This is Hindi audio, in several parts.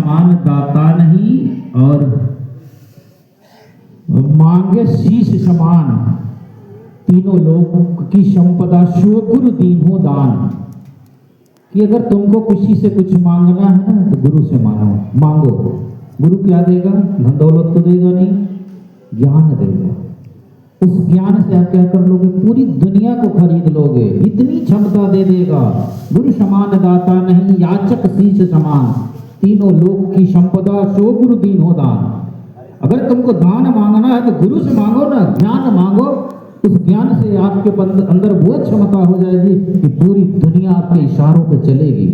समान दाता नहीं और मांगे शीश समान, तीनों लोक की संपदा सो गुरु दीन्हो दान। कि अगर तुमको किसी से कुछ मांगना है ना तो गुरु से मांगो। गुरु क्या देगा? धन दौलत तो देगा नहीं, ज्ञान देगा। उस ज्ञान से आप क्या कर लोगे? पूरी दुनिया को खरीद लोगे, इतनी क्षमता दे देगा। गुरु समान दाता नहीं, याचक शीश समान, तीनों लोक की संपदा सो गुरु दीन्हो दान। अगर तुमको दान मांगना है तो गुरु से मांगो ना, ज्ञान मांगो। उस ज्ञान से आपके अंदर वो क्षमता हो जाएगी कि पूरी दुनिया आपके इशारों पे चलेगी।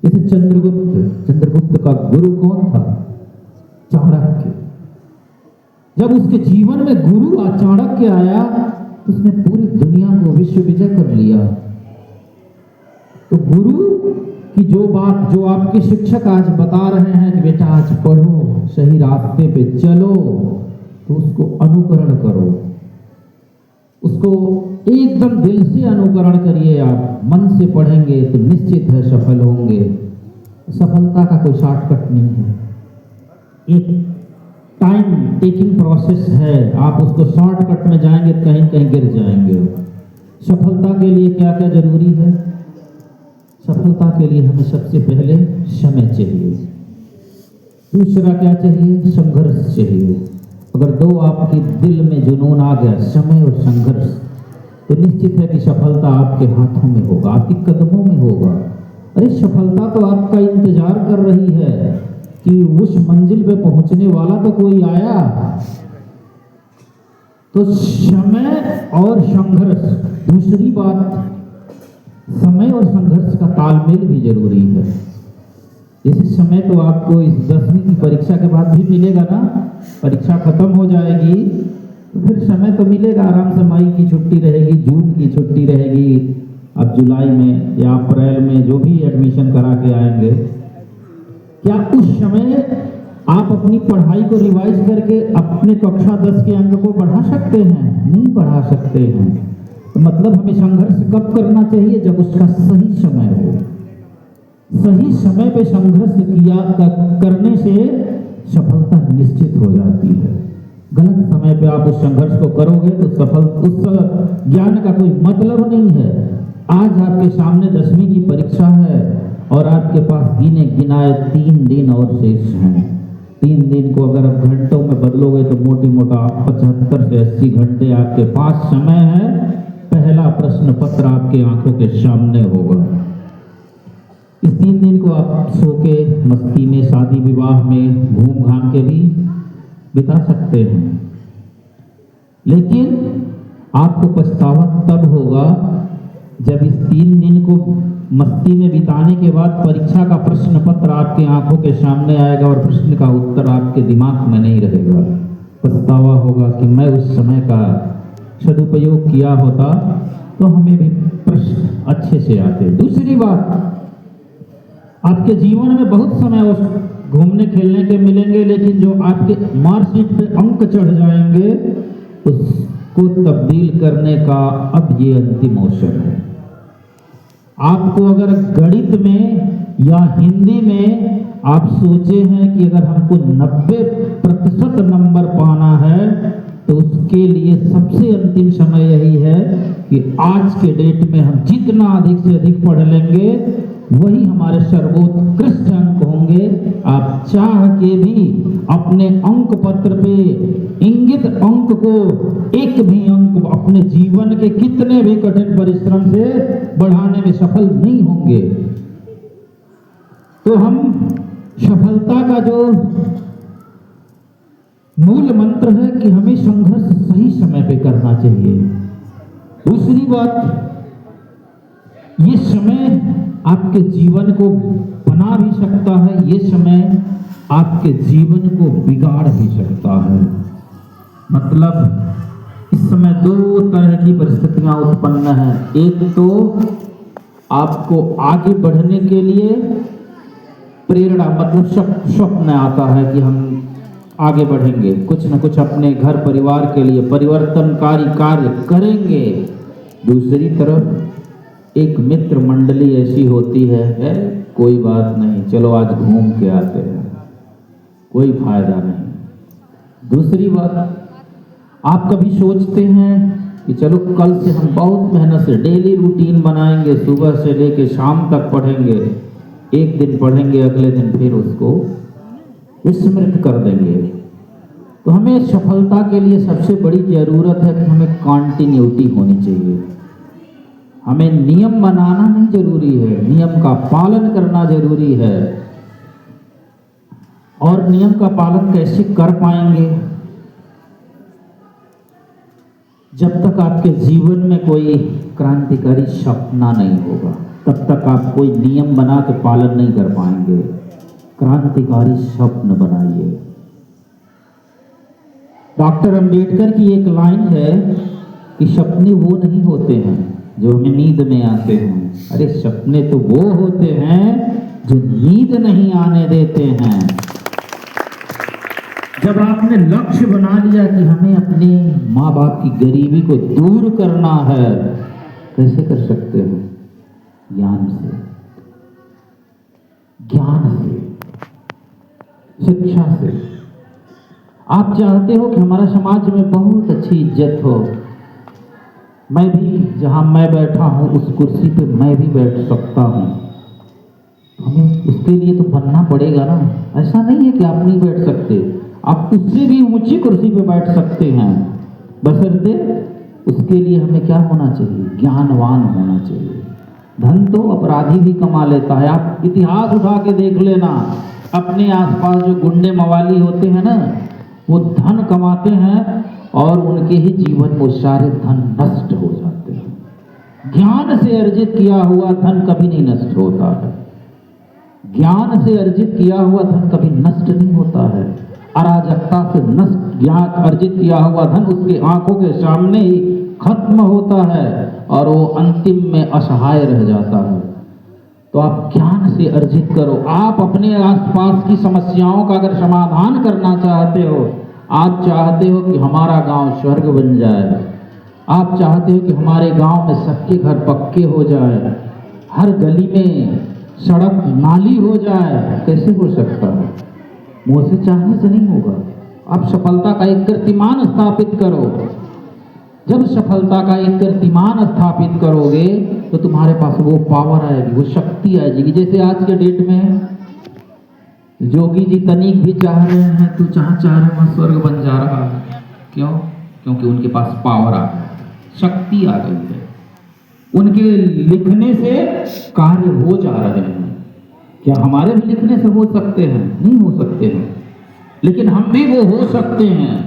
जैसे चंद्रगुप्त का गुरु कौन था? चाणक्य। जब उसके जीवन में गुरु चाणक्य आया तो उसने पूरी दुनिया को विश्व विजय कर लिया। तो गुरु की जो बात, जो आपके शिक्षक आज बता रहे हैं कि बेटा आज पढ़ो, सही रास्ते पे चलो, तो उसको अनुकरण करो, उसको एकदम दिल से अनुकरण करिए। आप मन से पढ़ेंगे तो निश्चित है सफल होंगे। सफलता का कोई शॉर्टकट नहीं है, एक टाइम टेकिंग प्रोसेस है। आप उसको शॉर्टकट में जाएंगे कहीं कहीं गिर जाएंगे। सफलता के लिए क्या क्या जरूरी है? सफलता के लिए हमें सबसे पहले समय चाहिए, दूसरा क्या चाहिए? संघर्ष चाहिए। अगर दो आपके दिल में जुनून आ गया, समय और संघर्ष, तो निश्चित है कि सफलता आपके हाथों में होगा, आपके कदमों में होगा। अरे सफलता तो आपका इंतजार कर रही है कि उस मंजिल पे पहुंचने वाला तो कोई आया। तो समय और संघर्ष, दूसरी बात, समय और संघर्ष का तालमेल भी जरूरी है। जैसे समय तो आपको इस 10वीं की परीक्षा के बाद भी मिलेगा ना, परीक्षा खत्म हो जाएगी तो फिर समय तो मिलेगा आराम से। मई की छुट्टी रहेगी, जून की छुट्टी रहेगी, अब जुलाई में या अप्रैल में जो भी एडमिशन करा के आएंगे, क्या उस समय आप अपनी पढ़ाई को रिवाइज करके अपने कक्षा 10 के अंक को बढ़ा सकते हैं? नहीं बढ़ा सकते हैं। तो मतलब हमें संघर्ष कब करना चाहिए? जब उसका सही समय हो। सही समय पे संघर्ष करने से सफलता निश्चित हो जाती है। गलत समय पे आप उस संघर्ष को करोगे तो उस ज्ञान का कोई मतलब नहीं है। आज आपके सामने 10वीं की परीक्षा है और आपके पास गिने गिनाए 3 दिन और शेष हैं। 3 दिन को अगर आप घंटों में बदलोगे तो मोटी मोटा 75 से 80 घंटे आपके पास समय है। पहला प्रश्न पत्र आपके आंखों के सामने होगा। इस 3 दिन को आप सो के, मस्ती में, शादी विवाह में घूम घाम के भी बिता सकते हैं, लेकिन आपको पछतावा तब होगा जब इस 3 दिन को मस्ती में बिताने के बाद परीक्षा का प्रश्न पत्र आपके आंखों के सामने आएगा और प्रश्न का उत्तर आपके दिमाग में नहीं रहेगा। पछतावा होगा कि मैं उस समय का सदुपयोग किया होता तो हमें भी प्रश्न अच्छे से आते। दूसरी बात, आपके जीवन में बहुत समय घूमने खेलने के मिलेंगे, लेकिन जो आपके मार्कशीट पे अंक चढ़ जाएंगे उसको तब्दील करने का अब ये अंतिम अवसर है। आपको अगर गणित में या हिंदी में आप सोचे हैं कि अगर हमको 90% नंबर पाना है तो उसके लिए सबसे अंतिम समय यही है कि आज के डेट में हम जितना अधिक से अधिक पढ़ लेंगे वही हमारे सर्वोत्कृष्ट अंक होंगे। आप चाह के भी अपने अंक पत्र पे इंगित अंक को, एक भी अंक अपने जीवन के कितने भी कठिन परिश्रम से बढ़ाने में सफल नहीं होंगे। तो हम सफलता का जो मूल मंत्र है कि हमें संघर्ष सही समय पे करना चाहिए। दूसरी बात, ये समय आपके जीवन को बना भी सकता है, ये समय आपके जीवन को बिगाड़ भी सकता है। मतलब इस समय 2 तरह की परिस्थितियां उत्पन्न हैं। एक तो आपको आगे बढ़ने के लिए प्रेरणा, मतलब स्वप्न आता है कि हम आगे बढ़ेंगे, कुछ न कुछ अपने घर परिवार के लिए परिवर्तनकारी कार्य करेंगे। दूसरी तरफ एक मित्र मंडली ऐसी होती है कोई बात नहीं, चलो आज घूम के आते हैं, कोई फायदा नहीं। दूसरी बात, आप कभी सोचते हैं कि चलो कल से हम बहुत मेहनत से डेली रूटीन बनाएंगे, सुबह से लेके शाम तक पढ़ेंगे, एक दिन पढ़ेंगे अगले दिन फिर उसको विस्मृत कर देंगे। तो हमें सफलता के लिए सबसे बड़ी ज़रूरत है कि हमें कंटिन्यूटी होनी चाहिए। हमें नियम बनाना नहीं जरूरी है, नियम का पालन करना जरूरी है। और नियम का पालन कैसे कर पाएंगे? जब तक आपके जीवन में कोई क्रांतिकारी सपना नहीं होगा, तब तक आप कोई नियम बना के पालन नहीं कर पाएंगे। क्रांतिकारी स्वप्न बनाइए। डॉक्टर अंबेडकर की एक लाइन है कि सपने वो नहीं होते हैं जो हमें नींद में आते हैं, अरे सपने तो वो होते हैं जो नींद नहीं आने देते हैं। जब आपने लक्ष्य बना लिया कि हमें अपने माँ बाप की गरीबी को दूर करना है, कैसे कर सकते हो? ज्ञान से, शिक्षा से। आप चाहते हो कि हमारा समाज में बहुत अच्छी इज्जत हो, मैं भी जहां मैं बैठा हूं उस कुर्सी पे मैं भी बैठ सकता हूं, हमें उसके लिए तो बनना पड़ेगा ना। ऐसा नहीं है कि आप नहीं बैठ सकते, आप उससे भी ऊंची कुर्सी पे बैठ सकते हैं, बशर्ते उसके लिए हमें क्या होना चाहिए? ज्ञानवान होना चाहिए। धन तो अपराधी भी कमा लेता है। आप इतिहास उठा के देख लेना, अपने आसपास जो गुंडे मवाली होते हैं ना, वो धन कमाते हैं और उनके ही जीवन में सारे धन नष्ट हो जाते हैं। ज्ञान से अर्जित किया हुआ धन कभी नहीं नष्ट होता है। ज्ञान से अर्जित किया हुआ धन कभी नष्ट नहीं होता है। अराजकता से नष्ट ज्ञान अर्जित किया हुआ धन उसके आंखों के सामने ही खत्म होता है और वो अंतिम में असहाय रह जाता है। तो आप ज्ञान से अर्जित करो। आप अपने आसपास की समस्याओं का अगर समाधान करना चाहते हो, आप चाहते हो कि हमारा गांव स्वर्ग बन जाए, आप चाहते हो कि हमारे गांव में सबके घर पक्के हो जाए, हर गली में सड़क नाली हो जाए, कैसे हो सकता है? मुंह से चाहने से नहीं होगा। आप सफलता का एक कीर्तिमान स्थापित करो। जब सफलता का एक कीर्तिमान स्थापित करोगे तो तुम्हारे पास वो पावर आएगी, वो शक्ति आएगी। जैसे आज के डेट में जोगी जी तनिक भी चाह रहे हैं तो जहाँ चाह रहे वहाँ स्वर्ग बन जा रहा है। क्यों? क्योंकि उनके पास पावर आ गई, शक्ति आ गई है। उनके लिखने से कार्य हो जा रहे हैं। क्या हमारे भी लिखने से हो सकते हैं? नहीं हो सकते हैं, लेकिन हम भी वो हो सकते हैं।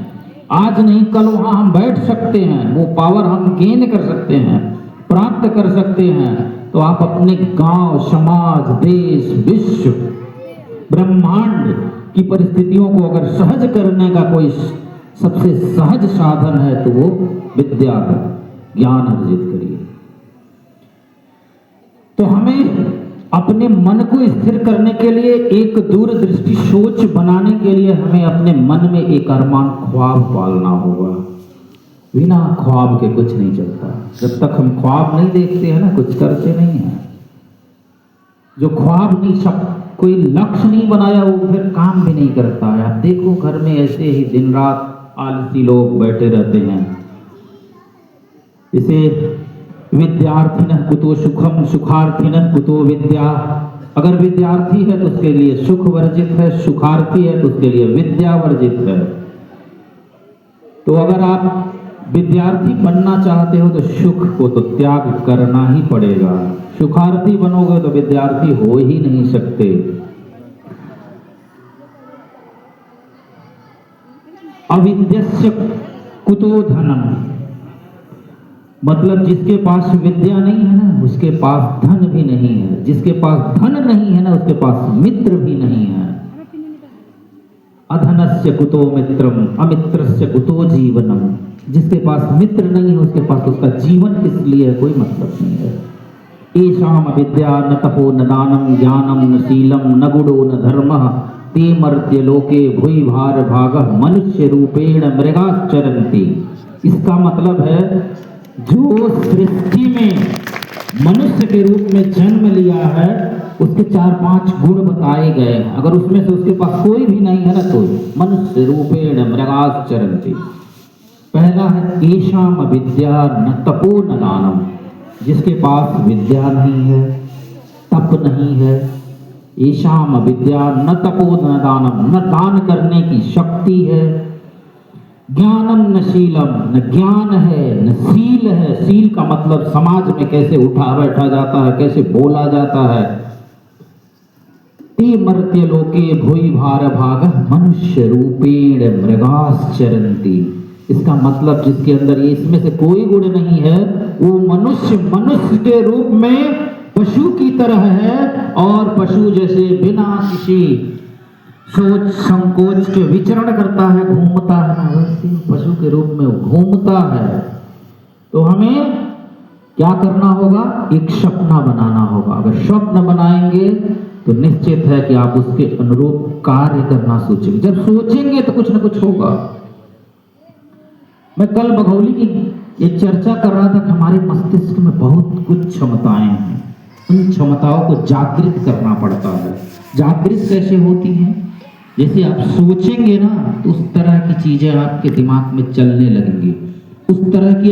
आज नहीं कल वहां हम बैठ सकते हैं, वो पावर हम गेन कर सकते हैं, प्राप्त कर सकते हैं। तो आप अपने गांव, समाज, देश, विश्व, ब्रह्मांड की परिस्थितियों को अगर सहज करने का कोई सबसे सहज साधन है तो वो विद्या है। ज्ञान अर्जित करिए। तो हमें अपने मन को स्थिर करने के लिए, एक दूरदृष्टि सोच बनाने के लिए हमें अपने मन में एक अरमान, ख्वाब पालना होगा। बिना ख्वाब के कुछ नहीं चलता। जब तक हम ख्वाब नहीं देखते हैं ना, कुछ करते नहीं हैं। जो ख्वाब नहीं, सब कोई लक्ष्य नहीं बनाया, वो फिर काम भी नहीं करता है। आप देखो घर में ऐसे ही दिन रात आलसी लोग बैठे रहते हैं। इसे विद्यार्थिनः कुतो सुखम सुखार्थिनः कुतो विद्या। अगर विद्यार्थी है तो उसके लिए सुख वर्जित है, सुखार्थी है तो उसके लिए विद्या वर्जित है। तो अगर आप विद्यार्थी बनना चाहते हो तो सुख को तो त्याग करना ही पड़ेगा। सुखार्थी बनोगे तो विद्यार्थी हो ही नहीं सकते। अविद्यस्य कुतो धनम, मतलब जिसके पास विद्या नहीं है ना, उसके पास धन भी नहीं है। जिसके पास धन नहीं है ना, उसके पास मित्र भी नहीं है। अधनस्य कुतो मित्रम अमित्रस्य कुतो जीवनम। जिसके पास मित्र नहीं है, उसके पास उसका जीवन किस लिए है, कोई मतलब नहीं है। एषाम विद्या न तपो न दानम ज्ञानम न शीलम न गुणो न धर्मः ते मर्त्य लोके भुवि भार भागः मनुष्य रूपेण मृगाश्चरन्ति। इसका मतलब है जो सृष्टि में मनुष्य के रूप में जन्म लिया है, उसके 4-5 गुण बताए गए हैं। अगर उसमें से उसके पास कोई भी नहीं है ना, तो मनुष्य रूपेण मृगाश्चरन्ति। पहला है येषाम विद्या न तपो न दानम, जिसके पास विद्या नहीं है, तप नहीं है। येषाम विद्या न तपो न दानम, न दान करने की शक्ति है। ज्ञानम न शीलम, न ज्ञान है न सील है। सील का मतलब समाज में कैसे उठा बैठा जाता है, कैसे बोला जाता है। ते मर्त्य लोके भूइ भार भाग मनुष्य रूपेण मृगाश्चरन्ति। इसका मतलब जिसके अंदर इसमें से कोई गुण नहीं है, वो मनुष्य के रूप में पशु की तरह है। और पशु जैसे बिना किसी सोच संकोच के विचरण करता है, घूमता है, वैसे पशु के रूप में घूमता है। तो हमें क्या करना होगा? एक सपना बनाना होगा। अगर स्वप्न बनाएंगे तो निश्चित है कि आप उसके अनुरूप कार्य करना सोचेंगे। जब सोचेंगे तो कुछ ना कुछ होगा। मैं कल बघौली की ये चर्चा कर रहा था कि हमारे मस्तिष्क में बहुत कुछ क्षमताएं हैं। उन क्षमताओं को जागृत करना पड़ता है। जागृत कैसे होती हैं? जैसे आप सोचेंगे ना तो उस तरह की चीजें आपके दिमाग में चलने लगेंगी, उस तरह की